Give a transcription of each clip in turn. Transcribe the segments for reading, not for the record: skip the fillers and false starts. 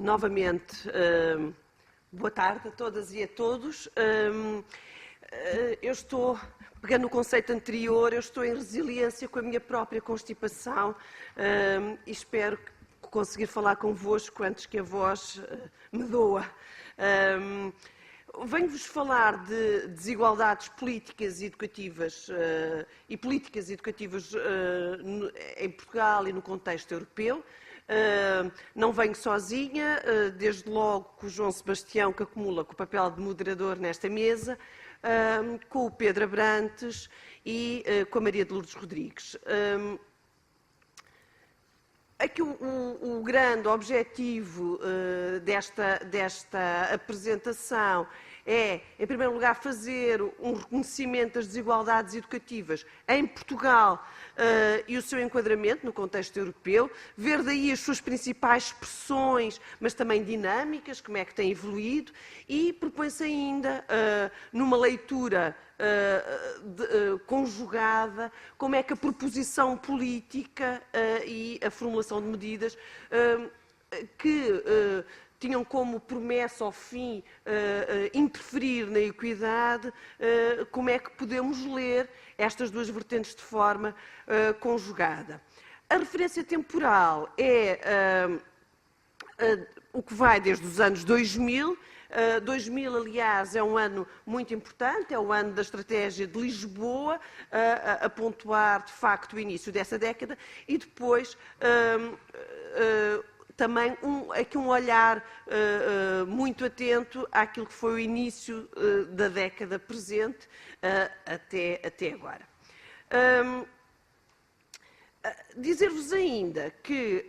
Novamente, boa tarde a todas e a todos. Eu estou, pegando o conceito anterior, eu estou em resiliência com a minha própria constipação e espero conseguir falar convosco antes que a voz me doa. Venho-vos falar de desigualdades políticas e educativas e políticas educativas em Portugal e no contexto europeu. Não venho sozinha, desde logo com o João Sebastião, que acumula com o papel de moderador nesta mesa, com o Pedro Abrantes e com a Maria de Lourdes Rodrigues. Aqui o grande objetivo desta apresentação é, em primeiro lugar, fazer um reconhecimento das desigualdades educativas em Portugal e o seu enquadramento no contexto europeu, ver daí as suas principais expressões, mas também dinâmicas, como é que têm evoluído, e propõe-se ainda, numa leitura conjugada, como é que a proposição política e a formulação de medidas que tinham como promessa ao fim interferir na equidade, como é que podemos ler estas duas vertentes de forma conjugada. A referência temporal é o que vai desde os anos 2000. 2000, aliás, é um ano muito importante, é o ano da estratégia de Lisboa, a pontuar, de facto, o início dessa década, e depois também aqui um olhar muito atento àquilo que foi o início da década presente até agora. Dizer-vos ainda que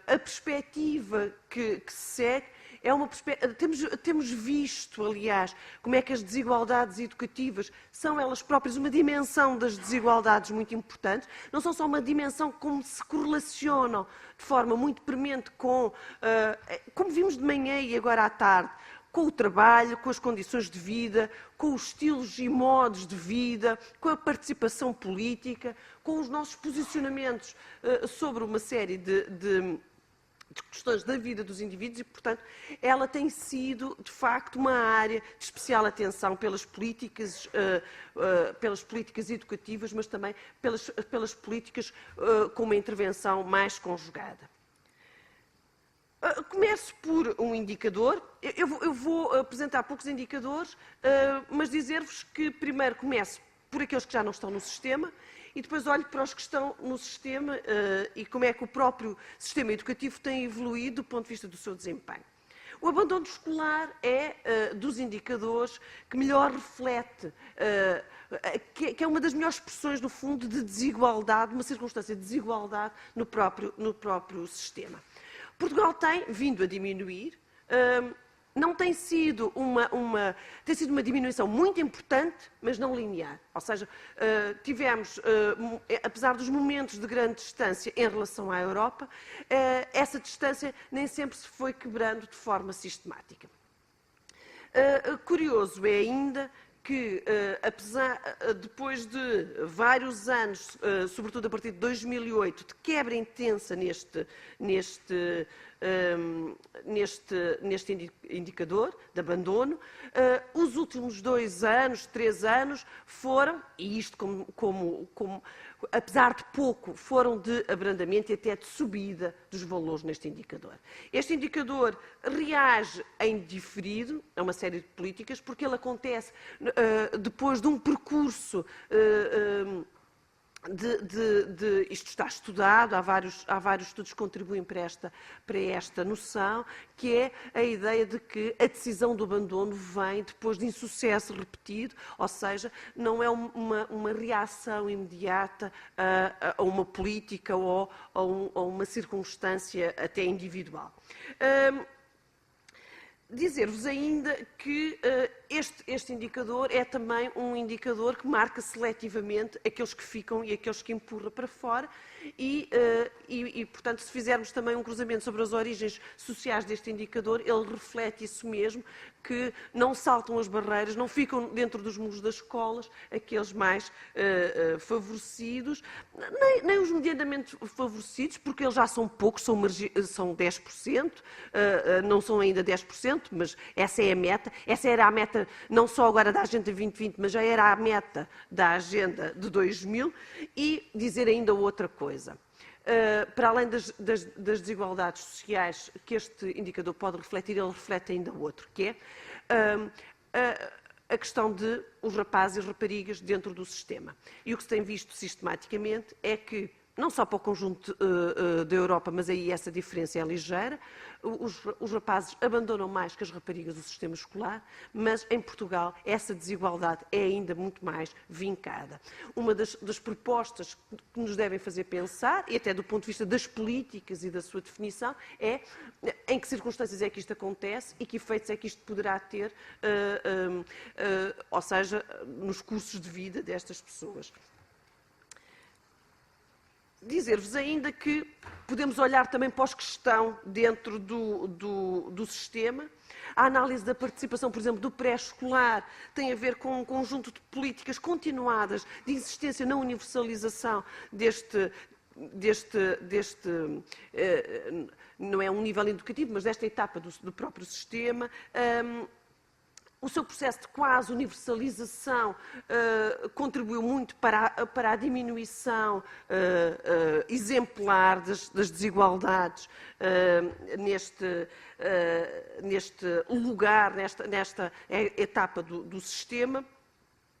a perspectiva que se segue é uma perspectiva. Temos visto, aliás, como é que as desigualdades educativas são elas próprias uma dimensão das desigualdades muito importantes. Não são só uma dimensão como se correlacionam de forma muito premente com, como vimos de manhã e agora à tarde, com o trabalho, com as condições de vida, com os estilos e modos de vida, com a participação política, com os nossos posicionamentos sobre uma série de questões da vida dos indivíduos e, portanto, ela tem sido, de facto, uma área de especial atenção pelas políticas educativas, mas também pelas políticas com uma intervenção mais conjugada. Começo por um indicador. Eu vou apresentar poucos indicadores, mas dizer-vos que primeiro começo por aqueles que já não estão no sistema e depois olho para os que estão no sistema e como é que o próprio sistema educativo tem evoluído do ponto de vista do seu desempenho. O abandono escolar é dos indicadores que melhor reflete, que é uma das melhores expressões, no fundo, de desigualdade, uma circunstância de desigualdade no próprio sistema. Portugal tem vindo a diminuir, não tem sido tem sido uma diminuição muito importante, mas não linear. Ou seja, tivemos, apesar dos momentos de grande distância em relação à Europa, essa distância nem sempre se foi quebrando de forma sistemática. Curioso é ainda que, depois de vários anos, sobretudo a partir de 2008, de quebra intensa neste indicador de abandono, os últimos 2 anos, 3 anos foram, e isto apesar de pouco, foram de abrandamento e até de subida dos valores neste indicador. Este indicador reage em diferido a uma série de políticas, porque ele acontece depois de um percurso isto está estudado, há vários estudos que contribuem para esta noção, que é a ideia de que a decisão do abandono vem depois de insucesso repetido, ou seja, não é uma reação imediata a uma política ou a uma circunstância até individual. Dizer-vos ainda que este indicador é também um indicador que marca seletivamente aqueles que ficam e aqueles que empurra para fora portanto, se fizermos também um cruzamento sobre as origens sociais deste indicador, ele reflete isso mesmo, que não saltam as barreiras, não ficam dentro dos muros das escolas aqueles mais favorecidos, nem os medianamente favorecidos, porque eles já são poucos, são 10%, não são ainda 10%, mas essa é a meta. Essa era a meta não só agora da Agenda 2020, mas já era a meta da Agenda de 2000. E dizer ainda outra coisa. Para além das desigualdades sociais que este indicador pode refletir, ele reflete ainda outro, que é a questão de os rapazes e as raparigas dentro do sistema. E o que se tem visto sistematicamente é que, não só para o conjunto da Europa, mas aí essa diferença é ligeira, os rapazes abandonam mais que as raparigas o sistema escolar, mas em Portugal essa desigualdade é ainda muito mais vincada. Uma das propostas que nos devem fazer pensar, e até do ponto de vista das políticas e da sua definição, é em que circunstâncias é que isto acontece e que efeitos é que isto poderá ter, ou seja, nos cursos de vida destas pessoas. Dizer-vos ainda que podemos olhar também para os que estão dentro do sistema. A análise da participação, por exemplo, do pré-escolar tem a ver com um conjunto de políticas continuadas de insistência na universalização não é um nível educativo, mas desta etapa do próprio sistema. O seu processo de quase universalização contribuiu muito para a diminuição exemplar das desigualdades neste lugar, nesta etapa do sistema.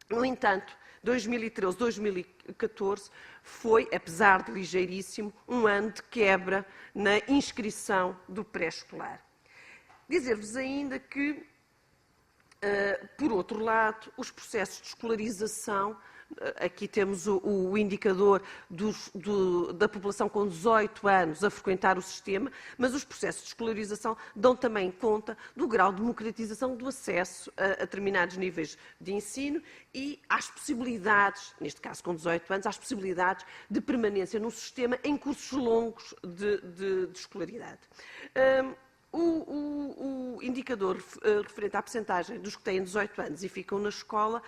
No entanto, 2013, 2014 foi, apesar de ligeiríssimo, um ano de quebra na inscrição do pré-escolar. Dizer-vos ainda que, por outro lado, os processos de escolarização, aqui temos o indicador da população com 18 anos a frequentar o sistema, mas os processos de escolarização dão também conta do grau de democratização do acesso a determinados níveis de ensino e às possibilidades, neste caso com 18 anos, às possibilidades de permanência no sistema em cursos longos de escolaridade. O indicador referente à percentagem dos que têm 18 anos e ficam na escola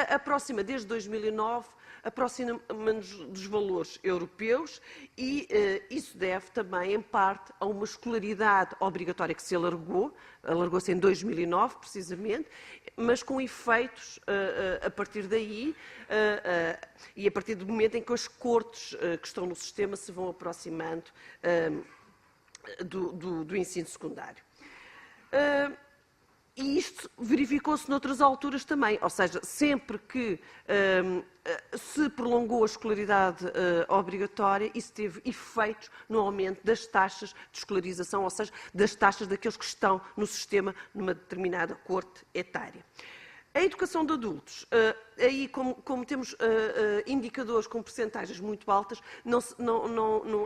aproxima, desde 2009, aproxima-nos dos valores europeus e isso deve também, em parte, a uma escolaridade obrigatória que se alargou-se em 2009, precisamente, mas com efeitos a partir daí e a partir do momento em que as cortes que estão no sistema se vão aproximando do ensino secundário. E isto verificou-se noutras alturas também, ou seja, sempre que se prolongou a escolaridade obrigatória, isso teve efeitos no aumento das taxas de escolarização, ou seja, das taxas daqueles que estão no sistema numa determinada corte etária. A educação de adultos, aí como temos indicadores com percentagens muito altas,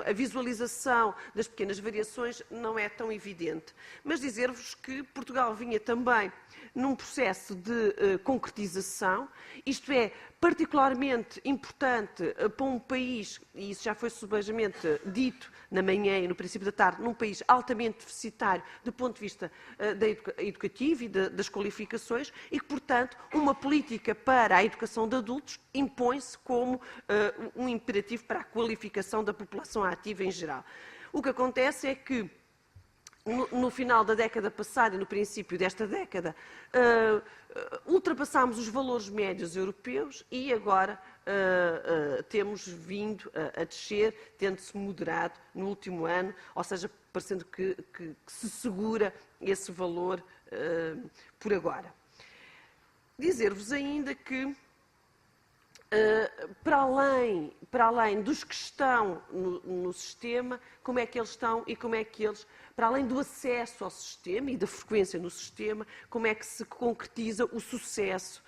a visualização das pequenas variações não é tão evidente. Mas dizer-vos que Portugal vinha também num processo de concretização, isto é, particularmente importante para um país, e isso já foi subejamente dito na manhã e no princípio da tarde, num país altamente deficitário do ponto de vista educativo e das qualificações, e que, portanto, uma política para a educação de adultos impõe-se como um imperativo para a qualificação da população ativa em geral. O que acontece é que, no final da década passada e no princípio desta década, ultrapassámos os valores médios europeus e agora temos vindo a descer, tendo-se moderado no último ano, ou seja, parecendo que se segura esse valor por agora. Dizer-vos ainda que para além dos que estão no sistema, como é que eles estão e como é que eles, para além do acesso ao sistema e da frequência no sistema, como é que se concretiza o sucesso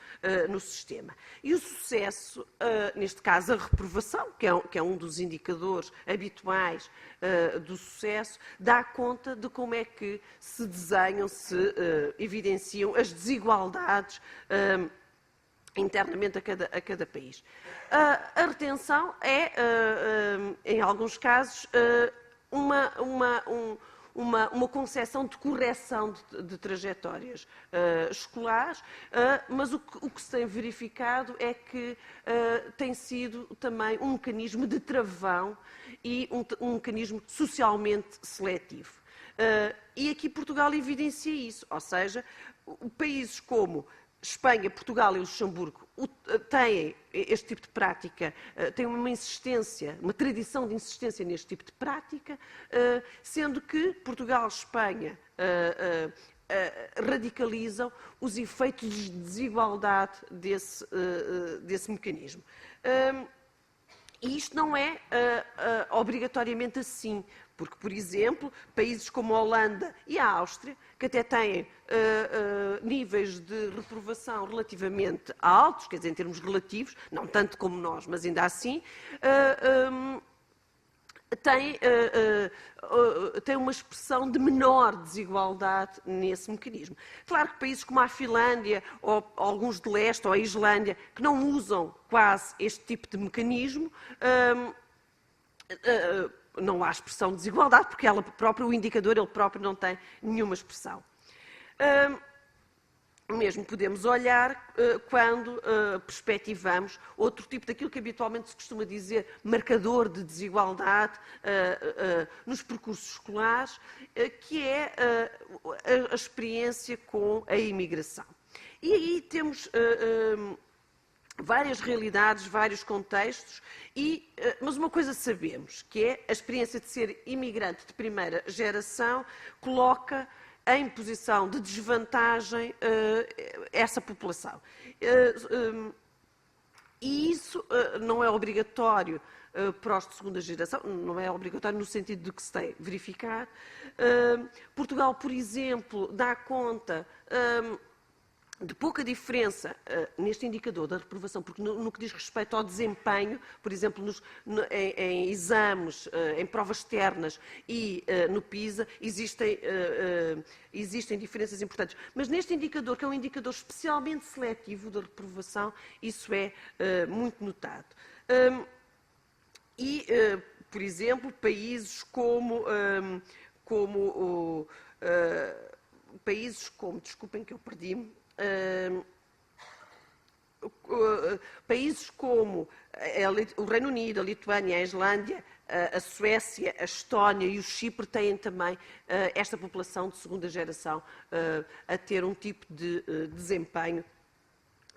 no sistema. E o sucesso, neste caso a reprovação, que é um dos indicadores habituais do sucesso, dá conta de como é que se desenham, se evidenciam as desigualdades internamente a cada país. A retenção é, em alguns casos, uma concepção de correção de trajetórias escolares, mas o que se tem verificado é que tem sido também um mecanismo de travão e um mecanismo socialmente seletivo. E aqui Portugal evidencia isso, ou seja, países como Espanha, Portugal e Luxemburgo têm este tipo de prática, têm uma insistência, uma tradição de insistência neste tipo de prática, sendo que Portugal e Espanha radicalizam os efeitos de desigualdade desse mecanismo. E isto não é obrigatoriamente assim, porque, por exemplo, países como a Holanda e a Áustria, que até têm níveis de reprovação relativamente altos, quer dizer, em termos relativos, não tanto como nós, mas ainda assim, tem uma expressão de menor desigualdade nesse mecanismo. Claro que países como a Finlândia, ou alguns de leste, ou a Islândia, que não usam quase este tipo de mecanismo, não há expressão de desigualdade, porque o indicador ele próprio não tem nenhuma expressão. Mesmo podemos olhar quando perspectivamos outro tipo daquilo que habitualmente se costuma dizer marcador de desigualdade nos percursos escolares, que é a experiência com a imigração. E aí temos várias realidades, vários contextos, mas uma coisa sabemos, que é a experiência de ser imigrante de primeira geração coloca em posição de desvantagem essa população. E isso não é obrigatório para os de segunda geração, não é obrigatório no sentido de que se tem verificado. Portugal, por exemplo, dá conta de pouca diferença neste indicador da reprovação, porque no que diz respeito ao desempenho, por exemplo, em exames, em provas externas e no PISA, existem diferenças importantes. Mas neste indicador, que é um indicador especialmente seletivo da reprovação, isso é muito notado. Por exemplo, países como desculpem que eu perdi-me, países como o Reino Unido, a Lituânia, a Islândia, a Suécia, a Estónia e o Chipre têm também esta população de segunda geração a ter um tipo de desempenho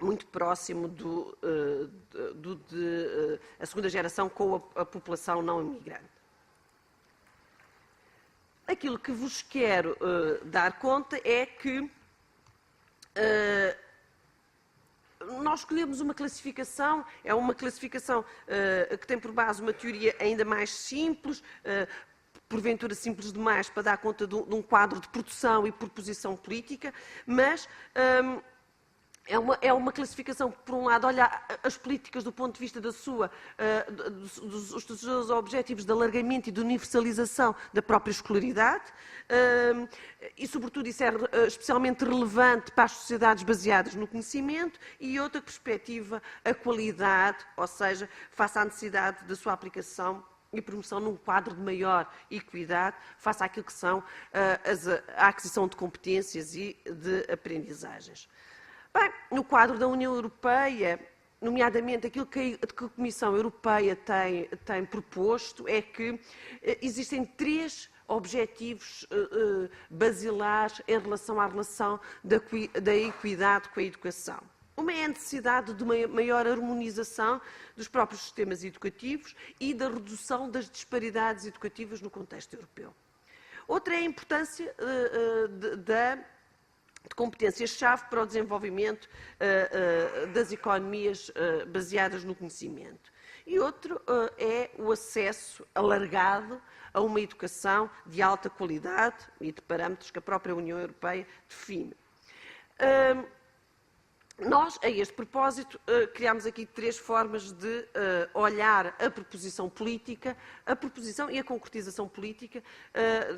muito próximo a segunda geração com a população não imigrante. Aquilo que vos quero dar conta é que nós escolhemos uma classificação, é uma classificação que tem por base uma teoria ainda mais simples, porventura simples demais para dar conta de um quadro de produção e proposição política, mas é uma classificação que, por um lado, olha as políticas do ponto de vista dos seus objetivos de alargamento e de universalização da própria escolaridade, e, sobretudo, isso é especialmente relevante para as sociedades baseadas no conhecimento, e outra perspectiva, a qualidade, ou seja, face à necessidade da sua aplicação e promoção num quadro de maior equidade, face àquilo que são a aquisição de competências e de aprendizagens. Bem, no quadro da União Europeia, nomeadamente aquilo que a Comissão Europeia tem proposto é que existem 3 objetivos basilares em relação à relação da equidade com a educação. Uma é a necessidade de uma maior harmonização dos próprios sistemas educativos e da redução das disparidades educativas no contexto europeu. Outra é a importância de competências-chave para o desenvolvimento das economias baseadas no conhecimento. E outro é o acesso alargado a uma educação de alta qualidade e de parâmetros que a própria União Europeia define. Nós, a este propósito, criámos aqui 3 formas de olhar a proposição política, a proposição e a concretização política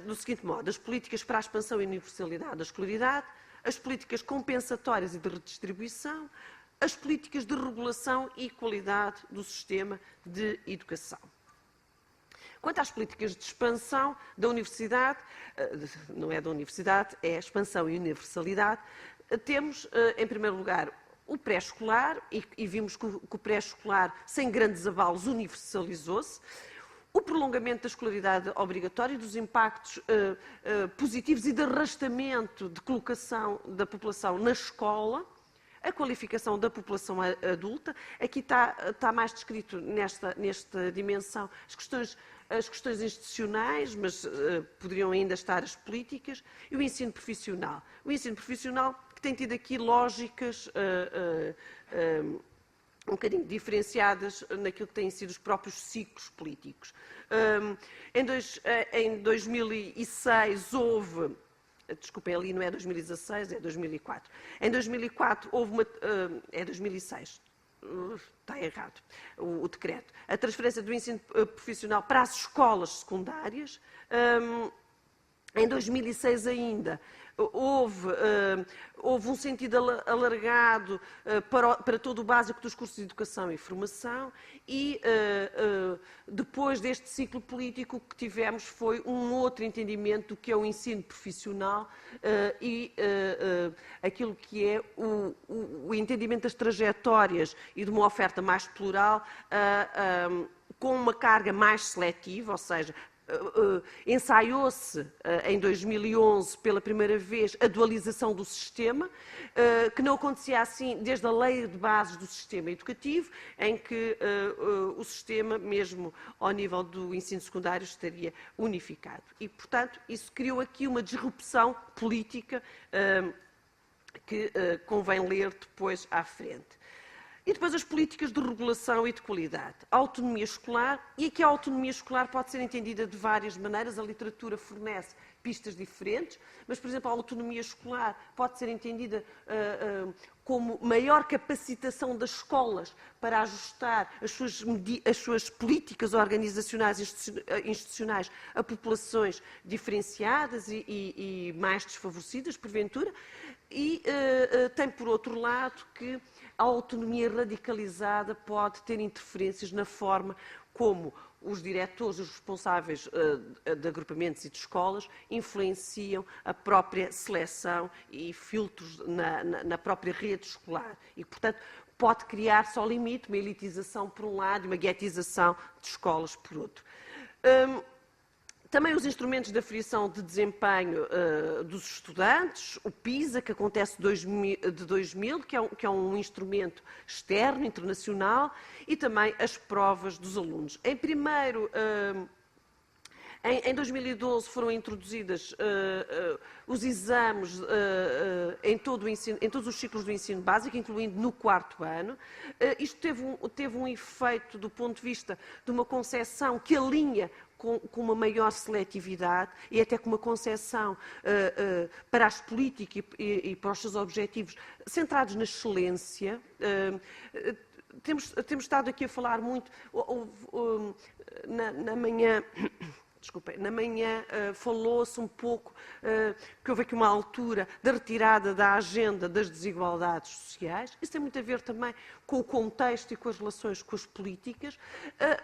do seguinte modo: as políticas para a expansão e universalidade da escolaridade, as políticas compensatórias e de redistribuição, as políticas de regulação e qualidade do sistema de educação. Quanto às políticas de expansão da universidade, não é da universidade, é expansão e universalidade, temos, em primeiro lugar, o pré-escolar, e vimos que o pré-escolar, sem grandes avalos, universalizou-se. O prolongamento da escolaridade obrigatória e dos impactos positivos e de arrastamento de colocação da população na escola, a qualificação da população adulta. Aqui está mais descrito nesta dimensão as questões institucionais, mas poderiam ainda estar as políticas, e o ensino profissional. O ensino profissional que tem tido aqui lógicas um bocadinho diferenciadas naquilo que têm sido os próprios ciclos políticos. Em 2006 houve... Desculpem, ali não é 2016, é 2004. Em 2004 houve uma... é 2006. Está errado o decreto. A transferência do ensino profissional para as escolas secundárias. Em 2006 ainda houve um sentido alargado para todo o básico dos cursos de educação e formação, e depois deste ciclo político o que tivemos foi um outro entendimento do que é o ensino profissional e aquilo que é o entendimento das trajetórias e de uma oferta mais plural, com uma carga mais seletiva, ou seja, ensaiou-se em 2011 pela primeira vez a dualização do sistema, que não acontecia assim desde a lei de bases do sistema educativo, em que o sistema, mesmo ao nível do ensino secundário, estaria unificado. E, portanto, isso criou aqui uma disrupção política que convém ler depois à frente. E depois as políticas de regulação e de qualidade. A autonomia escolar, e aqui a autonomia escolar pode ser entendida de várias maneiras, a literatura fornece pistas diferentes, mas, por exemplo, a autonomia escolar pode ser entendida como maior capacitação das escolas para ajustar as suas políticas organizacionais e institucionais a populações diferenciadas e mais desfavorecidas, porventura, e tem, por outro lado, que a autonomia radicalizada pode ter interferências na forma como os diretores, os responsáveis de agrupamentos e de escolas influenciam a própria seleção e filtros na própria rede escolar. E, portanto, pode criar-se ao limite uma elitização por um lado e uma guetização de escolas por outro. Também os instrumentos de aferição de desempenho dos estudantes, o PISA, que acontece de 2000, que é um instrumento externo, internacional, e também as provas dos alunos. Em 2012 foram introduzidos os exames em todos os ciclos do ensino básico, incluindo no 4º ano. Isto teve um efeito do ponto de vista de uma concepção que alinha com uma maior seletividade e até com uma concepção para as políticas e para os seus objetivos centrados na excelência. Temos estado aqui a falar muito, na manhã... Desculpem, na manhã falou-se um pouco que houve aqui uma altura da retirada da agenda das desigualdades sociais. Isso tem muito a ver também com o contexto e com as relações com as políticas.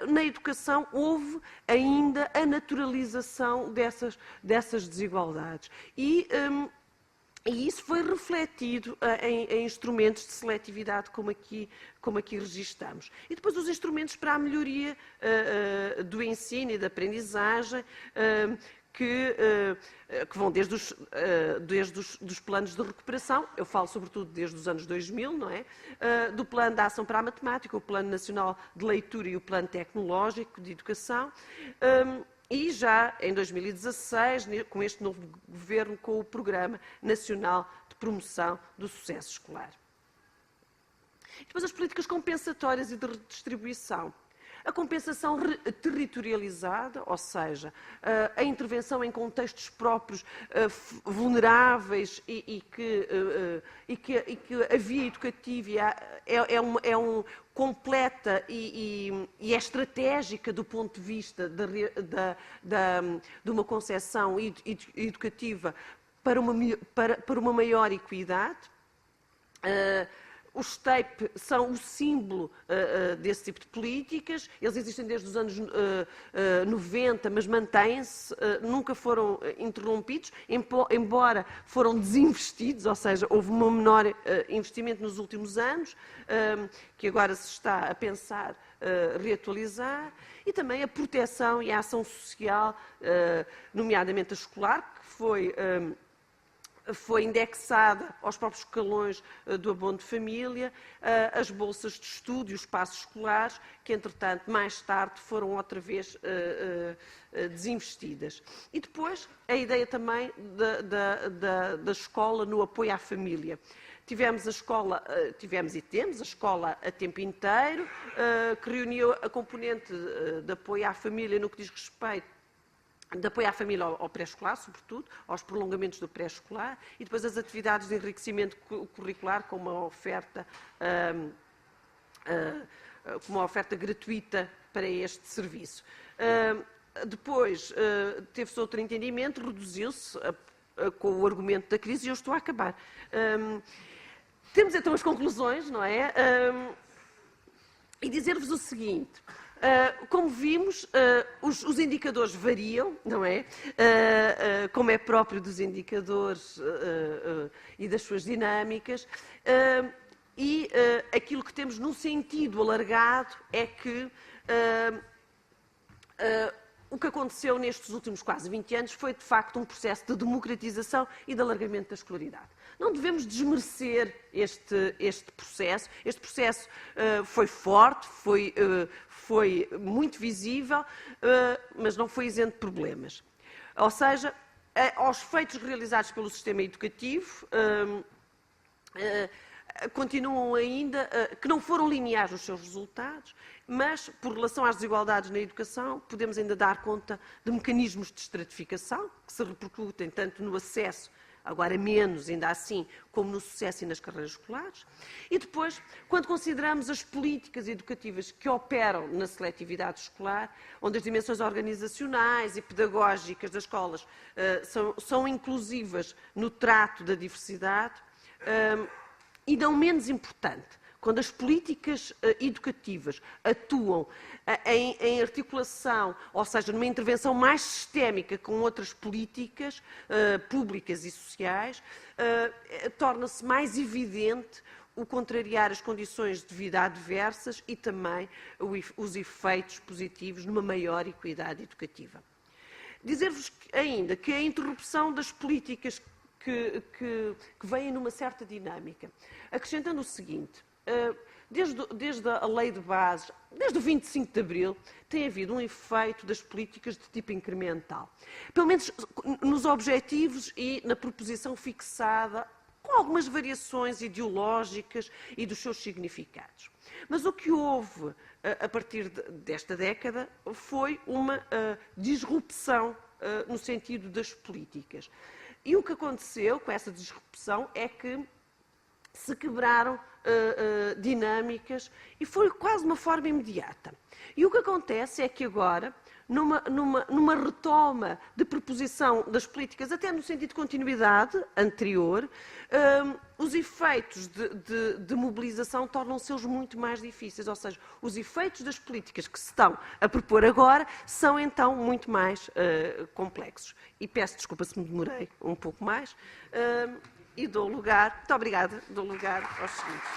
Na educação houve ainda a naturalização dessas desigualdades. E isso foi refletido em instrumentos de seletividade, como aqui registamos. E depois os instrumentos para a melhoria do ensino e da aprendizagem, que vão desde os planos de recuperação, eu falo sobretudo desde os anos 2000, não é? Do Plano de Ação para a Matemática, o Plano Nacional de Leitura e o Plano Tecnológico de Educação, e já em 2016, com este novo governo, com o Programa Nacional de promoção do sucesso escolar. E depois as políticas compensatórias e de redistribuição. A compensação territorializada, ou seja, a intervenção em contextos próprios vulneráveis e que a via educativa completa e é estratégica do ponto de vista de uma concepção educativa para uma maior equidade. Os TAPE são o símbolo desse tipo de políticas. Eles existem desde os anos 90, mas mantêm-se, nunca foram interrompidos, embora foram desinvestidos, ou seja, houve um menor investimento nos últimos anos, que agora se está a pensar reatualizar, e também a proteção e a ação social, nomeadamente a escolar, que foi indexada aos próprios escalões do abono de família, as bolsas de estudo e os passos escolares, que, entretanto, mais tarde foram outra vez desinvestidas. E depois, a ideia também da escola no apoio à família. Tivemos e temos a escola a tempo inteiro, que reuniu a componente de apoio à família no que diz respeito de apoio à família ao pré-escolar, sobretudo, aos prolongamentos do pré-escolar, e depois as atividades de enriquecimento curricular com uma oferta gratuita para este serviço. Depois, teve-se outro entendimento, reduziu-se com o argumento da crise, e eu estou a acabar. Temos então as conclusões, não é? E dizer-vos o seguinte. Como vimos, os indicadores variam, não é? Como é próprio dos indicadores e das suas dinâmicas. E aquilo que temos num sentido alargado é que o que aconteceu nestes últimos quase 20 anos foi, de facto, um processo de democratização e de alargamento da escolaridade. Não devemos desmerecer este processo. Este processo foi forte, foi muito visível, mas não foi isento de problemas. Ou seja, aos feitos realizados pelo sistema educativo, continuam ainda, que não foram lineares os seus resultados, mas, por relação às desigualdades na educação, podemos ainda dar conta de mecanismos de estratificação, que se repercutem tanto no acesso, agora menos, ainda assim, como no sucesso e nas carreiras escolares. E depois, quando consideramos as políticas educativas que operam na seletividade escolar, onde as dimensões organizacionais e pedagógicas das escolas são inclusivas no trato da diversidade, e não menos importante, quando as políticas educativas atuam em articulação, ou seja, numa intervenção mais sistémica com outras políticas públicas e sociais, torna-se mais evidente o contrariar as condições de vida adversas e também os efeitos positivos numa maior equidade educativa. Dizer-vos ainda que a interrupção das políticas que vêm numa certa dinâmica, acrescentando o seguinte: desde a lei de bases, desde o 25 de Abril, tem havido um efeito das políticas de tipo incremental. Pelo menos nos objetivos e na proposição fixada, com algumas variações ideológicas e dos seus significados. Mas o que houve a partir desta década foi uma disrupção no sentido das políticas. E o que aconteceu com essa disrupção é que se quebraram dinâmicas e foi quase uma forma imediata. E o que acontece é que agora, numa retoma de proposição das políticas, até no sentido de continuidade anterior, os efeitos de mobilização tornam-se muito mais difíceis, ou seja, os efeitos das políticas que se estão a propor agora são então muito mais complexos. E peço desculpa se me demorei um pouco mais, e dou lugar, muito obrigada, dou lugar aos seguintes.